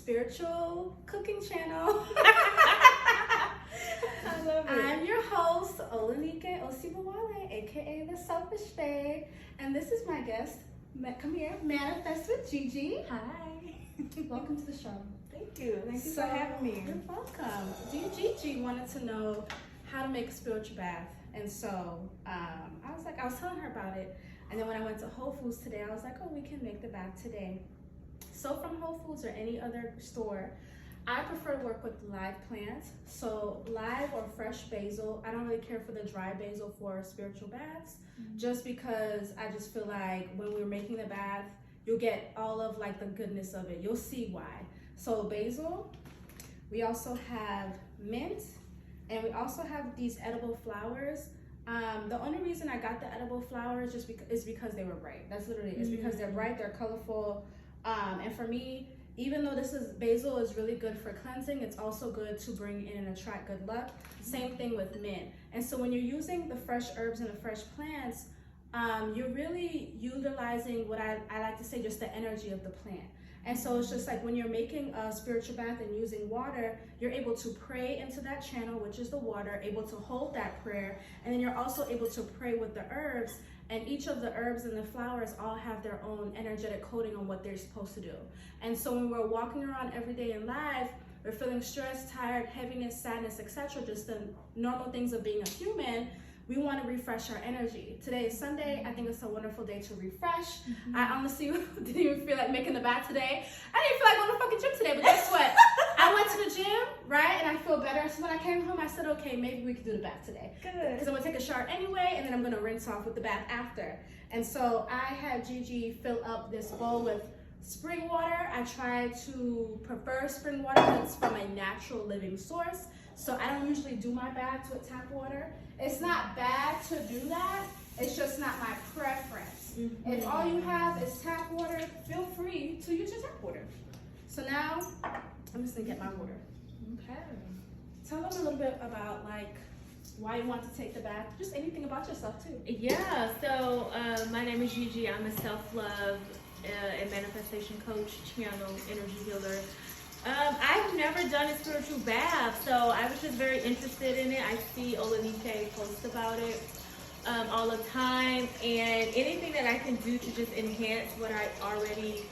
spiritual cooking channel. I love it. I'm your host, Olanikee Osibawale, aka The Selfish Babe, and this is my guest. Come here, Manifest with Gigi. Hi. Welcome to the show. Thank you. Thank you for having me. You're welcome. Gigi wanted to know how to make a spiritual bath, and so I was telling her about it, and then when I went to Whole Foods today, I was like, oh, we can make the bath today. So from Whole Foods or any other store, I prefer to work with live plants. So live or fresh basil. I don't really care for the dry basil for spiritual baths, just because I just feel like when we're making the bath, you'll get all of like the goodness of it. You'll see why. So basil, we also have mint, and we also have these edible flowers. The only reason I got the edible flowers is because they were bright. That's literally it. It's because they're bright, they're colorful, and for me, even though basil is really good for cleansing, it's also good to bring in and attract good luck. Same thing with mint. And so when you're using the fresh herbs and the fresh plants, you're really utilizing what I like to say, just the energy of the plant. And so it's just like when you're making a spiritual bath and using water, you're able to pray into that channel, which is the water, able to hold that prayer, and then you're also able to pray with the herbs. And each of the herbs and the flowers all have their own energetic coding on what they're supposed to do. And so when we're walking around every day in life, we're feeling stressed, tired, heaviness, sadness, etc., just the normal things of being a human, we want to refresh our energy. Today is Sunday. I think it's a wonderful day to refresh. I honestly didn't even feel like making the bath today. I didn't feel like going to fucking gym today, but guess what? I went to the gym, right? And I feel better. So when I came home, I said, okay, maybe we could do the bath today. Good. Because I'm going to take a shower anyway, and then I'm going to rinse off with the bath after. And so I had Gigi fill up this bowl with spring water. I try to prefer spring water because it's from a natural living source. So I don't usually do my baths with tap water. It's not bad to do that. It's just not my preference. If all you have is tap water, feel free to use your tap water. So now, I'm just gonna get my water. Okay. Tell them a little bit about like why you want to take the bath. Just anything about yourself too. Yeah, so my name is Gigi. I'm a self-love and manifestation coach, channel, energy healer. I've never done a spiritual bath, so I was just very interested in it. I see Olanikee post about it all the time, and anything that I can do to just enhance what I already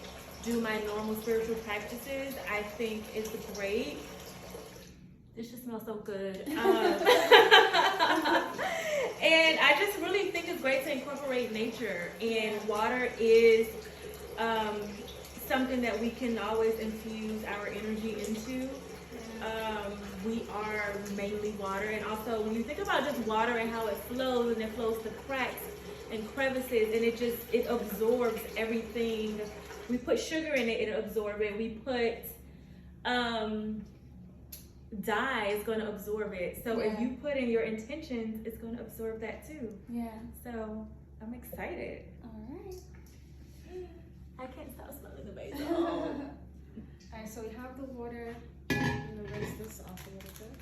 do, my normal spiritual practices, I think is great. This just smells so good. And I just really think it's great to incorporate nature, and water is something that we can always infuse our energy into. We are mainly water, and also when you think about just water and how it flows, and it flows to cracks and crevices, and it absorbs everything. We put sugar in it, it'll absorb it. We put dye, it's going to absorb it. So if you put in your intentions, it's going to absorb that too. Yeah. So I'm excited. All right. I can't stop smelling the basil. All right, so we have the water. I'm gonna rinse this off a little bit.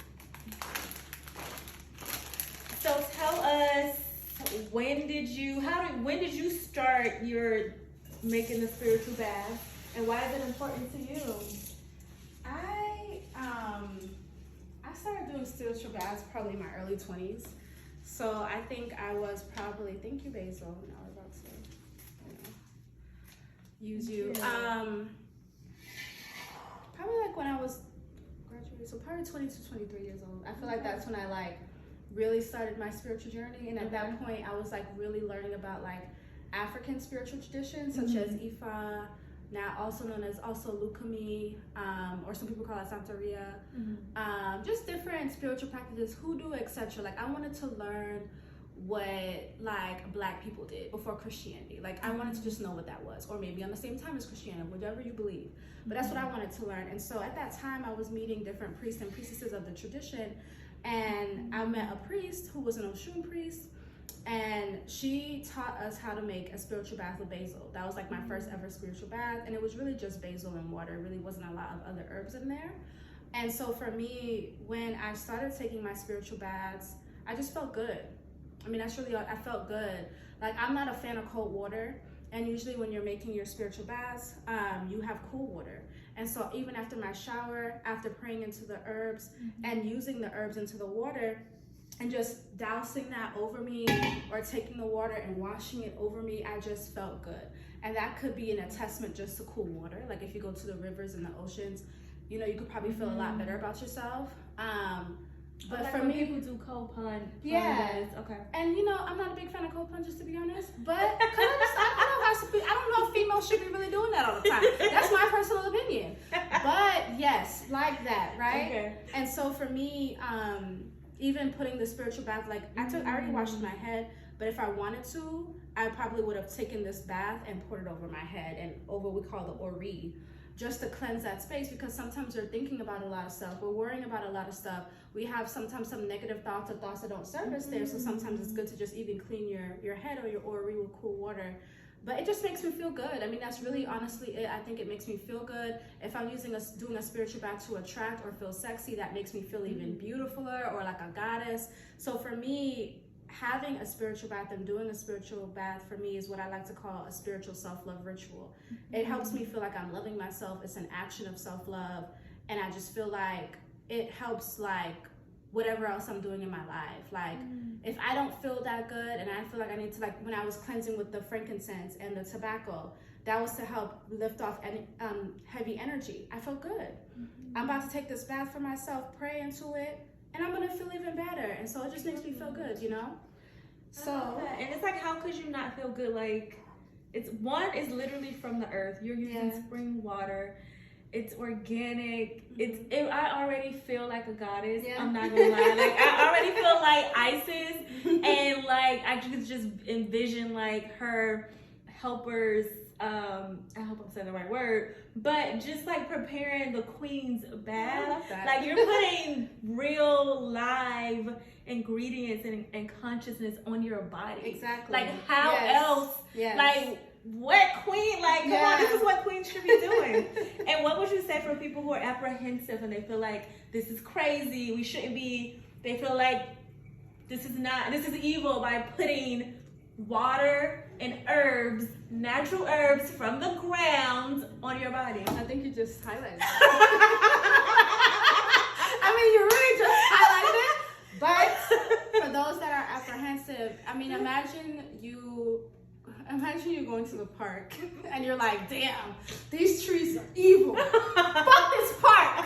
So tell us, when did you start your making the spiritual bath, and why is it important to you? I started doing spiritual baths probably in my early 20s. So I think I was probably, thank you, Basil. Now we're about to use you. Probably like when I was graduated, so probably 20 to 23 years old. I feel like that's when I like really started my spiritual journey, and at that point I was like really learning about like African spiritual traditions such as Ifa, now also known as also Lukumi, or some people call it Santeria, just different spiritual practices, hoodoo, etc. Like I wanted to learn what like Black people did before Christianity. Like I wanted to just know what that was, or maybe on the same time as Christianity, whatever you believe. But that's what I wanted to learn. And so at that time I was meeting different priests and priestesses of the tradition, and I met a priest who was an Oshun priest, and she taught us how to make a spiritual bath with basil. That was like my first ever spiritual bath, and it was really just basil and water. It really wasn't a lot of other herbs in there. And so for me, when I started taking my spiritual baths, I just felt good. I mean, that's really, I felt good. Like, I'm not a fan of cold water, and usually when you're making your spiritual baths, you have cool water. And so even after my shower, after praying into the herbs and using the herbs into the water and just dousing that over me or taking the water and washing it over me, I just felt good. And that could be an attestment just to cool water. Like if you go to the rivers and the oceans, you know, you could probably feel a lot better about yourself. But like for when me, people do cold plunge. yeah, Okay. and you know, I'm not a big fan of cold plunges, to be honest. But I don't know if females should be really doing that all the time. That's my personal opinion. But yes, like that, right? Okay. And so for me, even putting the spiritual bath, like I already washed my head, but if I wanted to, I probably would have taken this bath and poured it over my head and over what we call the ori, just to cleanse that space, because sometimes we're thinking about a lot of stuff. We're worrying about a lot of stuff. We have sometimes some negative thoughts or thoughts that don't serve us there. So sometimes it's good to just even clean your head or your ori with cool water. But it just makes me feel good. I mean, that's really honestly it. I think it makes me feel good. If I'm doing a spiritual bath to attract or feel sexy, that makes me feel even beautifuler or like a goddess. So for me, having a spiritual bath and doing a spiritual bath for me is what I like to call a spiritual self-love ritual. It helps me feel like I'm loving myself. It's an action of self-love. And I just feel like it helps like whatever else I'm doing in my life. Like if I don't feel that good and I feel like I need to, like when I was cleansing with the frankincense and the tobacco, that was to help lift off any heavy energy. I felt good. I'm about to take this bath for myself, pray into it, and I'm gonna feel even better. And so it just makes me feel good, you know? So, and it's like, how could you not feel good? Like, it's literally from the earth. You're using spring water. It's organic. I already feel like a goddess. Yeah. I'm not gonna lie. Like I already feel like Isis, and like I could just envision like her helpers. I hope I'm saying the right word, but just like preparing the queen's bath. I love that. Like you're putting real live ingredients and consciousness on your body. Exactly. Like how else? Yes. Like what queen? Like come on, this is what queens should be doing. And what would you say for people who are apprehensive and they feel like this is crazy? We shouldn't be. They feel like this is evil by putting water and herbs, natural herbs from the ground on your body. I think you just highlighted it. I mean, you really just highlighted it. But for those that are apprehensive, I mean, imagine you going to the park and you're like, damn, these trees are evil. Fuck this park.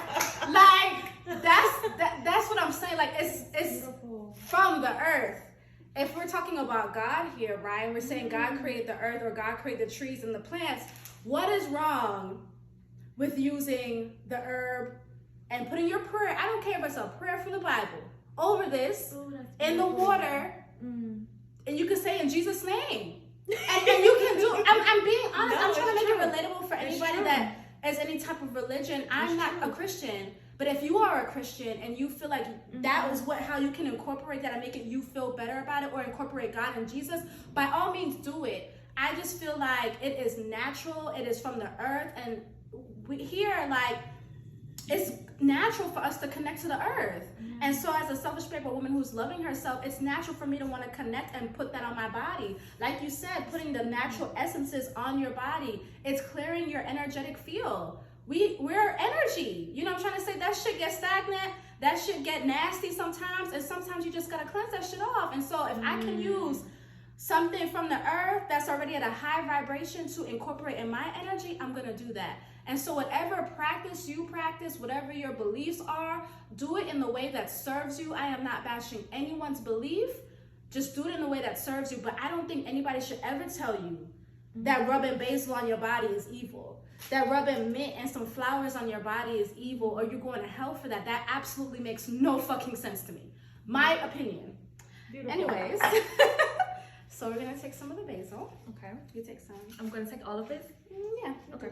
Like, that's what I'm saying. Like, it's beautiful. From the earth. If we're talking about God here, right? We're saying God created the earth or God created the trees and the plants. What is wrong with using the herb and putting your prayer, I don't care if it's a prayer from the Bible, over this in the water, and you can say in Jesus' name. And you can do, I'm being honest, I'm trying to make it relatable for anybody that has any type of religion. I'm not a Christian. But if you are a Christian and you feel like that is how you can incorporate that and make it you feel better about it, or incorporate God and Jesus, by all means do it. I just feel like it is natural, it is from the earth, and it's natural for us to connect to the earth. And so as a selfish paper woman who's loving herself, it's natural for me to want to connect and put that on my body. Like you said, putting the natural essences on your body, it's clearing your energetic field. We're energy. You know what I'm trying to say? That shit gets stagnant. That shit get nasty sometimes. And sometimes you just got to cleanse that shit off. And so if I can use something from the earth that's already at a high vibration to incorporate in my energy, I'm going to do that. And so whatever practice you practice, whatever your beliefs are, do it in the way that serves you. I am not bashing anyone's belief. Just do it in the way that serves you. But I don't think anybody should ever tell you that rubbing basil on your body is evil. That rubbing mint and some flowers on your body is evil, or you're going to hell for that. That absolutely makes no fucking sense to me. My opinion. Beautiful. Anyways, so we're going to take some of the basil. Okay. You take some. I'm going to take all of it? Yeah. Okay.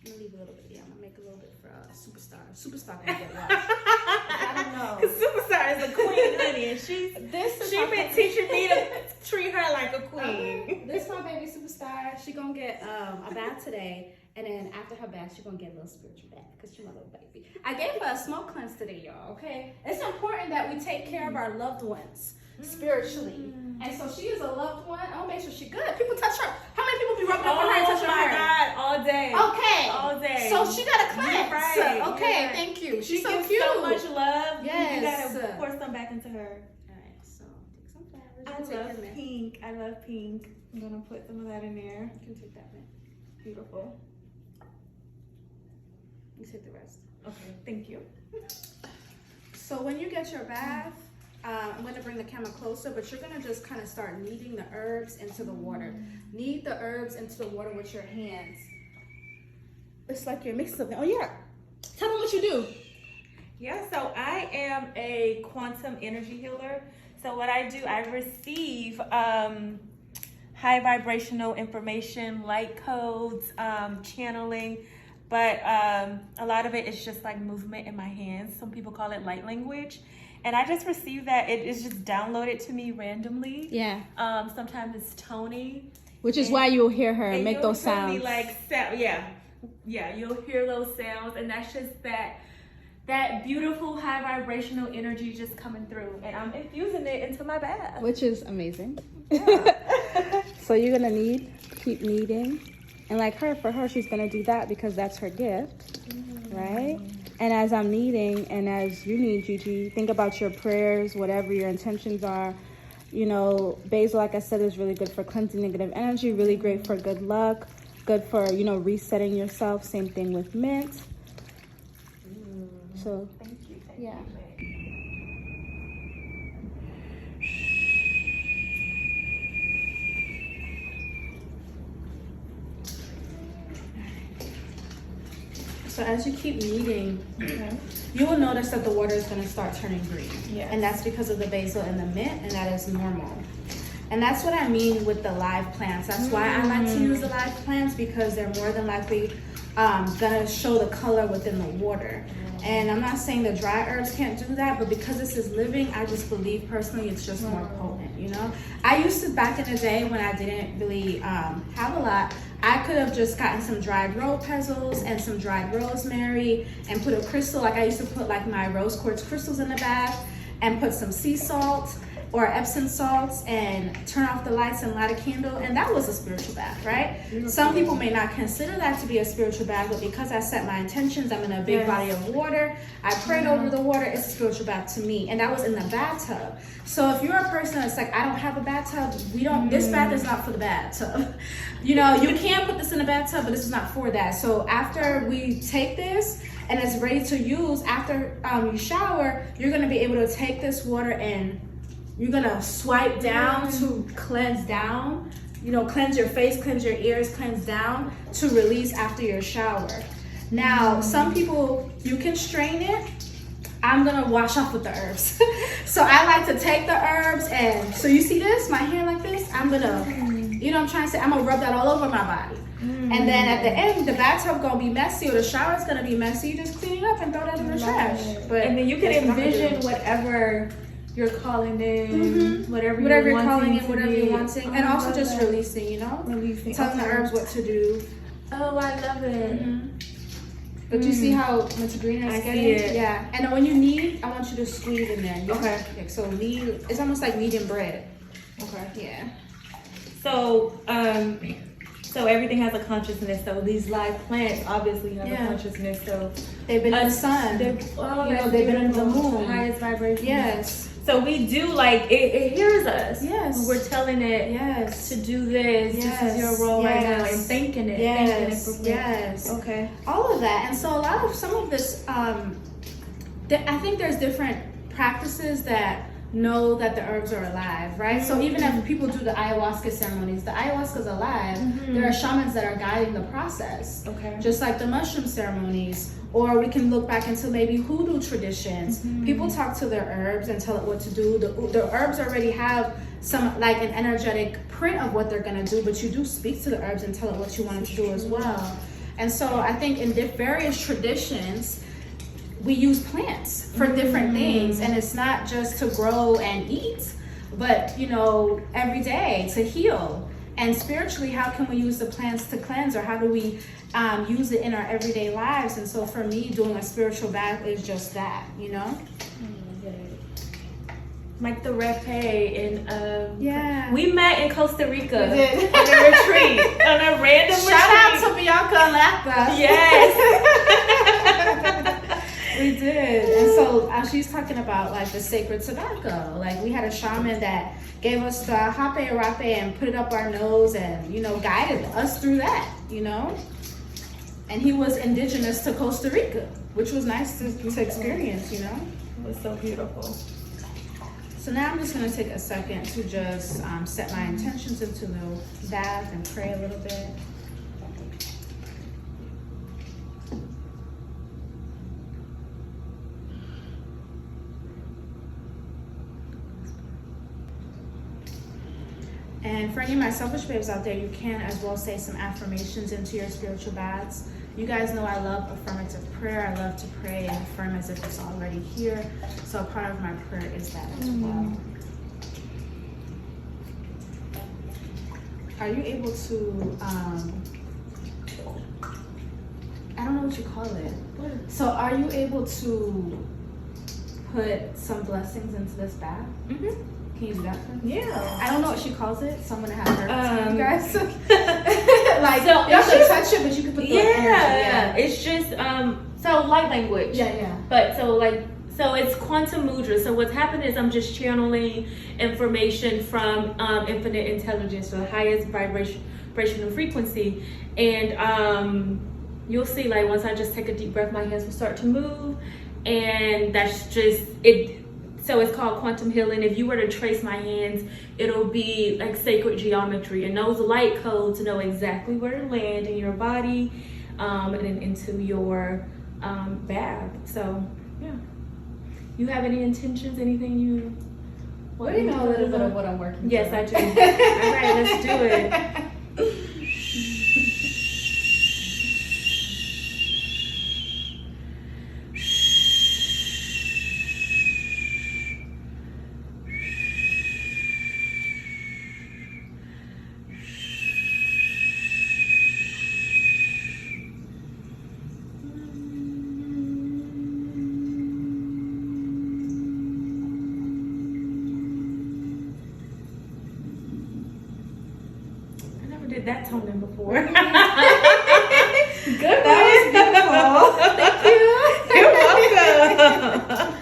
I'm going to leave a little bit. Yeah, I'm going to make a little bit for Superstar. Superstar going to get watched. I don't know. Because Superstar is a queen, honey, and she's been teaching me to treat her like a queen. This is my baby Superstar. She going to get a bath today. And then after her bath, she's going to get a little spiritual bath because she's my little baby. I gave her a smoke cleanse today, y'all, okay? It's important that we take care of our loved ones spiritually. And so she is a loved one. I want to make sure she's good. People touch her. How many people be rubbing up on her and touching her? Oh my God, all day. Okay. All day. So she got a cleanse. Right. Okay, Yeah. thank you. She's She so gives cute. so much love. Yes. You gotta pour some back into her. All right, so take some flowers. I You take love your mint. pink. I love pink. I'm gonna put some of that in there. You can take that mint. Beautiful. You take the rest. Okay, thank you. So when you get your bath, I'm going to bring the camera closer, but you're going to just kind of start kneading the herbs into the water. Knead the herbs into the water with your hands. It's like you're mixing something. Oh yeah. Tell them what you do. Yeah, so I am a quantum energy healer. So what I do, I receive high vibrational information, light codes, channeling, but a lot of it is just like movement in my hands. Some people call it light language. And I just receive that. It is just downloaded to me randomly. Yeah. Sometimes it's Tony. Which is why you'll hear her make you'll those sounds. Me like yeah, you'll hear those sounds, and that's just that beautiful high vibrational energy just coming through, and I'm infusing it into my bath. Which is amazing. Yeah. So you're gonna keep kneading, and like for her, she's gonna do that because that's her gift, right? And as I'm kneading, and as you need, Gigi, think about your prayers, whatever your intentions are. You know, basil, like I said, is really good for cleansing negative energy, really great for good luck, good for, you know, resetting yourself. Same thing with mint. So, Thank you. Yeah. So as you keep kneading, you will notice that the water is going to start turning green. Yes. And that's because of the basil and the mint, and that is normal. And that's what I mean with the live plants. That's why I like to use the live plants, because they're more than likely gonna show the color within the water. And I'm not saying the dry herbs can't do that, but because this is living, I just believe personally it's just more potent, you know? I used to, back in the day when I didn't really have a lot, I could have just gotten some dried rose petals and some dried rosemary and put a crystal, like I used to put like my rose quartz crystals in the bath and put some sea salt or Epsom salts and turn off the lights and light a candle, and that was a spiritual bath, right? Some people may not consider that to be a spiritual bath, but because I set my intentions, I'm in a big body of water, I prayed over the water, it's a spiritual bath to me, and that was in the bathtub. So if you're a person that's like, I don't have a bathtub, this bath is not for the bathtub. You know, you can put this in a bathtub, but this is not for that. So after we take this, and it's ready to use, after you shower, you're gonna be able to take this water and you're gonna swipe down to cleanse down, you know, cleanse your face, cleanse your ears, cleanse down to release after your shower. Now, some people, you can strain it. I'm gonna wash off with the herbs. So I like to take the herbs, and so you see this, my hand like this, I'm gonna, you know what I'm trying to say, I'm gonna rub that all over my body. And then at the end, the bathtub gonna be messy, or the shower's gonna be messy, you just clean it up and throw that in the trash. But and then you can envision whatever you're calling in, whatever you're calling in, whatever you're wanting, and also just releasing, you know, telling the herbs what to do. Oh, I love it. But you see how much greener it's getting? See it. Yeah. And then when you knead, I want you to squeeze in there. Okay. So knead, it's almost like kneading bread. Okay. Yeah. So, so everything has a consciousness. So these live plants obviously have a consciousness. So they've been in the sun. They've been in the moon. Highest vibration. Yes. So we do, like, it hears us. Yes. We're telling it to do this. Yes. This is your role right now, and thanking it. Thanking it for Yes. Okay. All of that. And so some of this, I think there's different practices that know that the herbs are alive, right? So even if people do the ayahuasca ceremonies, the ayahuasca's alive. There are shamans that are guiding the process. Okay. Just like the mushroom ceremonies. Or we can look back into maybe hoodoo traditions. People talk to their herbs and tell it what to do. The herbs already have some, like, an energetic print of what they're gonna do, but you do speak to the herbs and tell it what you want it to do as well. And so I think in various traditions, we use plants for different things, and it's not just to grow and eat, but, you know, every day to heal. And spiritually, how can we use the plants to cleanse, or how do we use it in our everyday lives? And so for me, doing a spiritual bath is just that, you know? Like the repe in we met in Costa Rica on a retreat, on a random retreat. Shout out to Bianca Alaska. Yes. They did. And so she's talking about like the sacred tobacco. Like we had a shaman that gave us the hape rape and put it up our nose and, you know, guided us through that, you know. And he was indigenous to Costa Rica, which was nice to experience, you know. It was so beautiful. So now I'm just going to take a second to just set my intentions into the bath and pray a little bit. And for any of my selfish babes out there, you can as well say some affirmations into your spiritual baths. You guys know I love affirmative prayer. I love to pray and affirm as if it's already here. So a part of my prayer is that as well. Are you able to, I don't know what you call it. So are you able to put some blessings into this bath? Mm-hmm. Can you do that for me? Yeah. I don't know what she calls it, so I'm gonna have her tell you guys. Like, so y'all should touch it, but you can put the energy. Yeah, it's just so light language. Yeah. But so it's quantum mudra. So what's happened is I'm just channeling information from infinite intelligence, so the highest vibrational frequency, and you'll see like once I just take a deep breath, my hands will start to move, and that's just it. So it's called quantum healing. If you were to trace my hands, it'll be like sacred geometry, and those light codes know exactly where to land in your body and then into your bath. So yeah. You have any intentions, anything you Well, you know a little bit of what I'm working Yes, through. I do. All right, let's do it. Did that tone in before. Good. That was beautiful. Thank you. You're welcome.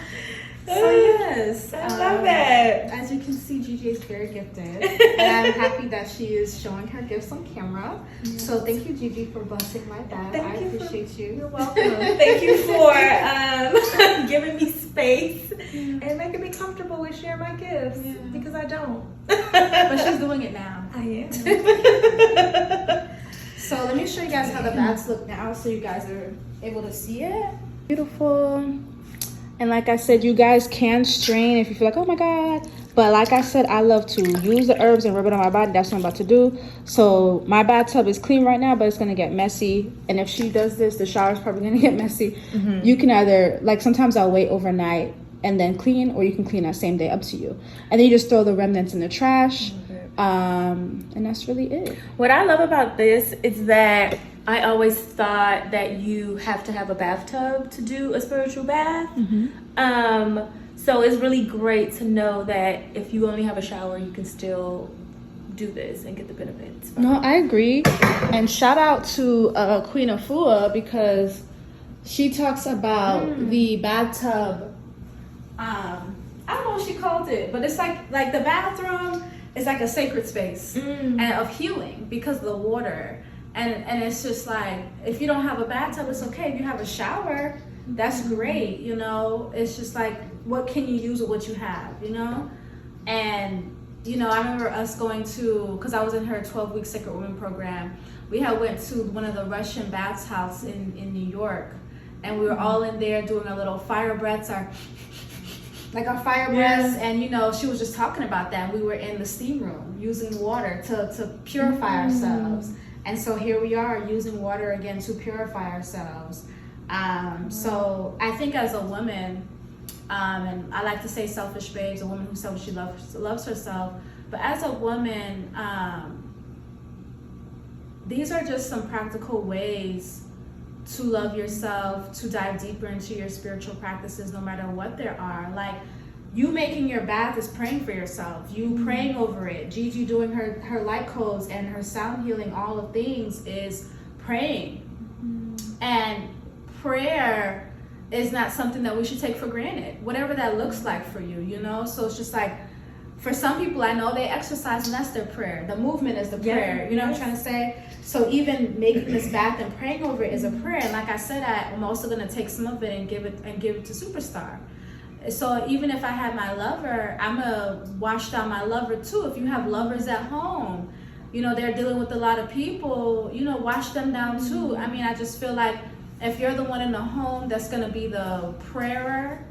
So yes, I love that. As you can see, Gigi is very gifted, and I'm happy that she is showing her gifts on camera. Yes. So thank you, Gigi, for blessing my bath. I appreciate you. You're welcome. Thank you for giving me space and making me comfortable with sharing my gifts because I don't. But she's doing it now. I am. So let me show you guys how the baths look now so you guys are able to see it. Beautiful. And like I said, you guys can strain if you feel like, oh my God. But like I said, I love to use the herbs and rub it on my body. That's what I'm about to do. So my bathtub is clean right now, but it's going to get messy. And if she does this, the shower's probably going to get messy. Mm-hmm. You can either, like sometimes I'll wait overnight and then clean, or you can clean that same day, up to you. And then you just throw the remnants in the trash. And that's really it. What I love about this is that I always thought that you have to have a bathtub to do a spiritual bath. Mm-hmm. So it's really great to know that if you only have a shower, you can still do this and get the benefits. No, I agree. And shout out to Queen Afua, because she talks about the bathtub. I don't know what she called it, but it's like the bathroom is like a sacred space and of healing because of the water. And it's just like, if you don't have a bathtub, it's okay. If you have a shower, that's great, you know? It's just like, what can you use with what you have, you know? And, you know, I remember us going to, because I was in her 12-week Sacred Women program, we had went to one of the Russian bathhouse in New York, and we were all in there doing our little fire breaths, our fire breaths, and, you know, she was just talking about that. We were in the steam room using water to purify ourselves. And so here we are using water again to purify ourselves. So I think as a woman, and I like to say selfish babes, a woman who selfishly loves herself, but as a woman, these are just some practical ways to love yourself, to dive deeper into your spiritual practices, no matter what there are. Like, you making your bath is praying for yourself. You praying over it. Gigi doing her light codes and her sound healing, all of things is praying. And prayer is not something that we should take for granted, whatever that looks like for you, you know? So it's just like, for some people I know, they exercise and that's their prayer. The movement is the prayer, you know what I'm trying to say? So even making this bath and praying over it is a prayer. And like I said, I'm also gonna take some of it and give it to Superstar. So even if I had my lover, I'm gonna wash down my lover too. If you have lovers at home, you know, they're dealing with a lot of people, you know, wash them down too. I mean, I just feel like if you're the one in the home that's gonna be the prayer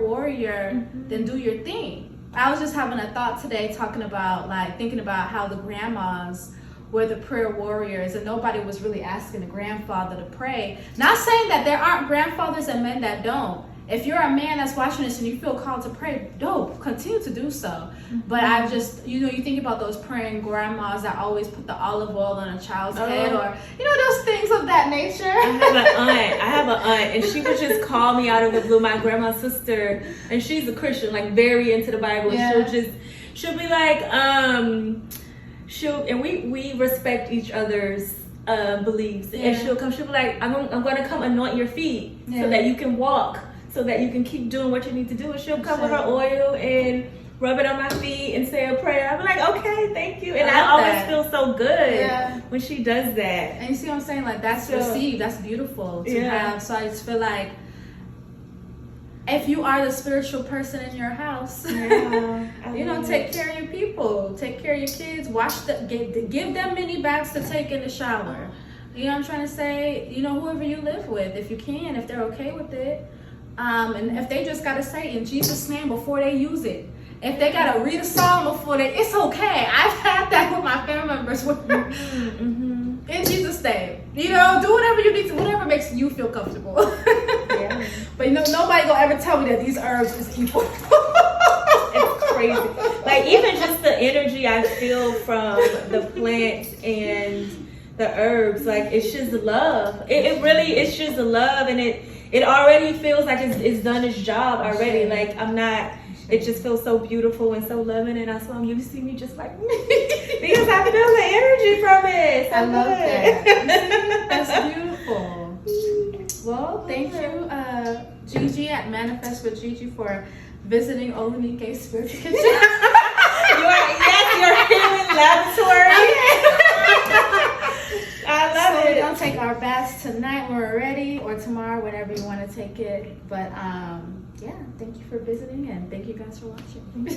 warrior, then do your thing. I was just having a thought today talking about, like, thinking about how the grandmas were the prayer warriors and nobody was really asking the grandfather to pray. Not saying that there aren't grandfathers and men that don't. If you're a man that's watching this and you feel called to pray, dope, continue to do so. But I've just, you know, you think about those praying grandmas that always put the olive oil on a child's head, or, you know, those things of that nature. I have an aunt, and she would just call me out of the blue, my grandma's sister, and she's a Christian, like very into the Bible. Yeah. She'll be like, and we respect each other's beliefs. Yeah. And she'll be like, I'm going to come anoint your feet so that you can walk, so that you can keep doing what you need to do. And she'll come with her oil and rub it on my feet and say a prayer. I'm like, okay, thank you. And I always feel so good when she does that. And you see what I'm saying? Like, that's received. That's beautiful to have. So I just feel like if you are the spiritual person in your house, you know, take care of your people, take care of your kids, give them mini baths to take in the shower. You know what I'm trying to say? You know, whoever you live with, if you can, if they're okay with it. And if they just gotta say in Jesus' name before they use it. If they gotta read a psalm before it's okay. I've had that with my family members. In Jesus' name. You know, do whatever you need to, whatever makes you feel comfortable. But you know, nobody gonna ever tell me that these herbs is evil. It's crazy. Like, even just the energy I feel from the plants and the herbs, like, it's just love. It really, it's just love, and it already feels like it's done its job already. Like, it just feels so beautiful and so loving, and that's why you see me just like, because I feel the energy from it. I love that. That's beautiful. Well, thank you, Gigi at Manifest with Gigi, for visiting Olanikee Spiritual Kitchen. Your healing laboratory. I love it. We're gonna take our baths tonight when we're ready, or tomorrow, whenever you want to take it. But yeah, thank you for visiting, and thank you guys for watching.